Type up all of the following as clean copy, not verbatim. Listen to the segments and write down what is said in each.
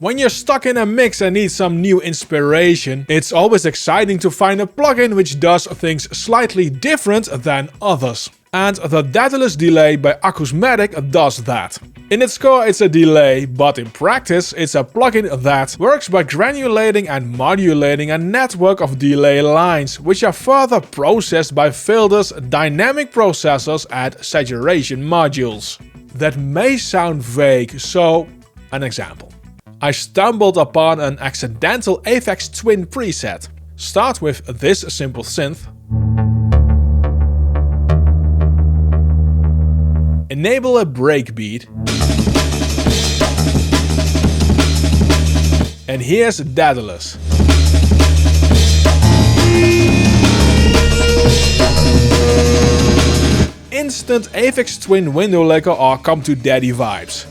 When you're stuck in a mix and need some new inspiration, it's always exciting to find a plugin which does things slightly different than others. And the Daedalus delay by Aqusmatic does that. In its core it's a delay, but in practice it's a plugin that works by granulating and modulating a network of delay lines, which are further processed by filters, dynamic processors and saturation modules. That may sound vague, so an example. I stumbled upon an accidental AVID Twin preset. Start with this simple synth. Enable a breakbeat. And here's Daedalus. Instant AVID Twin window licker or come to daddy vibes.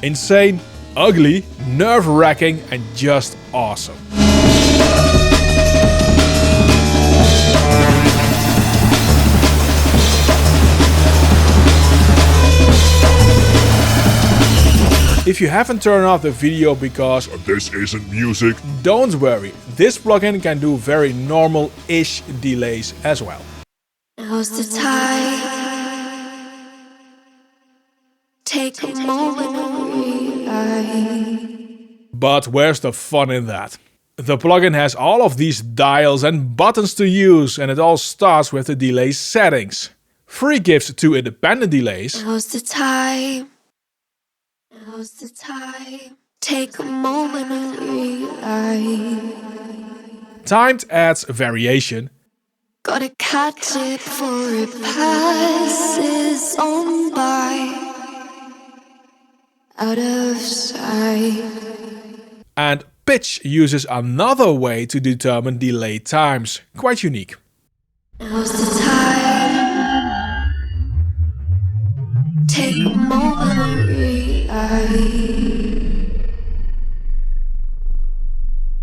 Insane, ugly, nerve-wracking and just awesome. If you haven't turned off the video because this isn't music, don't worry, this plugin can do very normal-ish delays as well. Now's the time. Take a moment and realize. But where's the fun in that? The plugin has all of these dials and buttons to use, and it all starts with the delay settings. Free gifts to independent delays. Now's the time. Now's the time. Take a moment and realize. Timed adds variation. Gotta catch it before it passes on by. Out of sight. And pitch uses another way to determine delay times. Quite unique. Now's the time. Take a moment and realize.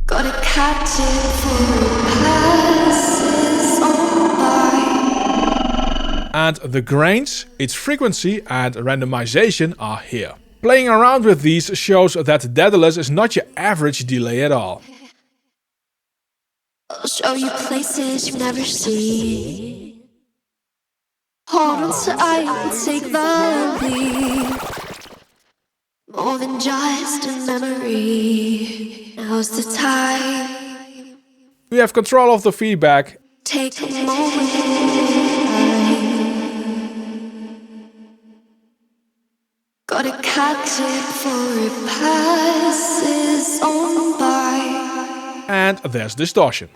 Gotta catch it before it passes on by. And the grains, its frequency and randomization are here. Playing around with these shows that Daedalus is not your average delay at all. I'll show you places you've never seen. Hold on tight and take the lead. More than just a memory. Now's the time. We have control of the feedback. Take a moment. Gotta catch it before it passes on by. And there's distortion.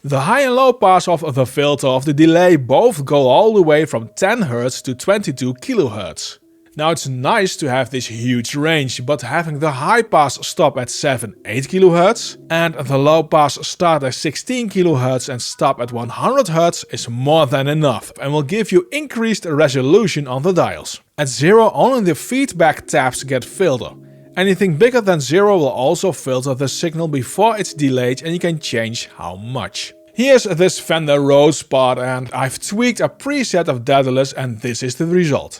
The high and low pass of the filter of the delay both go all the way from 10 Hz to 22 kHz. Now it's nice to have this huge range, but having the high pass stop at 7-8 kHz and the low pass start at 16 kHz and stop at 100 Hz is more than enough and will give you increased resolution on the dials. At 0 only the feedback taps get filtered. Anything bigger than 0 will also filter the signal before it's delayed and you can change how much. Here's this Fender Rhodes part and I've tweaked a preset of Daedalus and this is the result.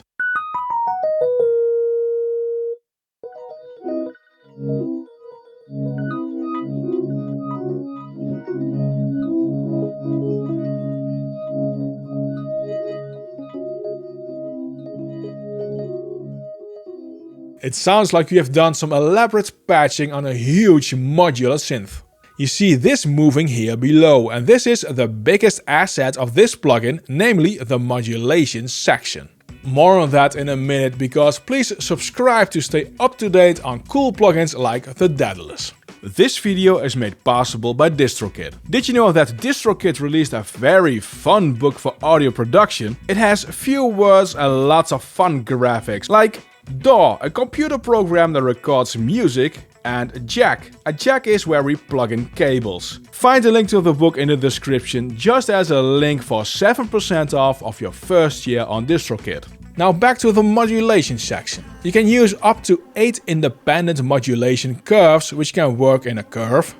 It sounds like you have done some elaborate patching on a huge modular synth. You see this moving here below, and this is the biggest asset of this plugin, namely the modulation section. More on that in a minute, because please subscribe to stay up to date on cool plugins like the Daedalus. This video is made possible by DistroKid. Did you know that DistroKid released a very fun book for audio production? It has few words and lots of fun graphics, like DAW, a computer program that records music, and Jack. A jack is where we plug in cables. Find the link to the book in the description, just as a link for 7% off of your first year on DistroKid. Now back to the modulation section. You can use up to 8 independent modulation curves, which can work in a curve,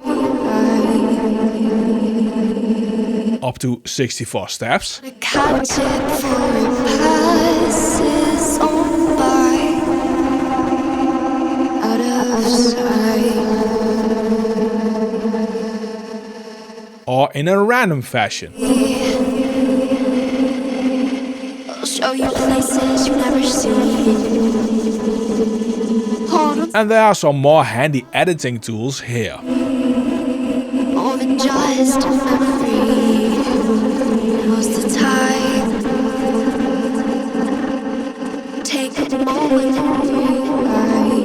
up to 64 steps. A captive for it passes on by, out of sight. Or in a random fashion. I'll show you places you've never seen. Hold on. And there are some more handy editing tools here. More than just a memory. Now's the time. Take a moment and rewind.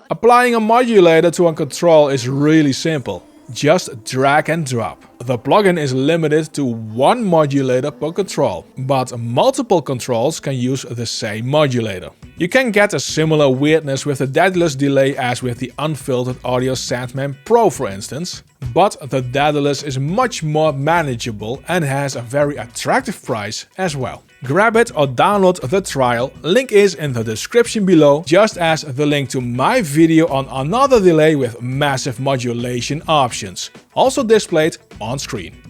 Applying a modulator to a control is really simple. Just drag and drop. The plugin is limited to one modulator per control, but multiple controls can use the same modulator. You can get a similar weirdness with the Daedalus delay as with the unfiltered Audio Sandman Pro, for instance, but the Daedalus is much more manageable and has a very attractive price as well. Grab it or download the trial, link is in the description below, just as the link to my video on another delay with massive modulation options, also displayed on screen.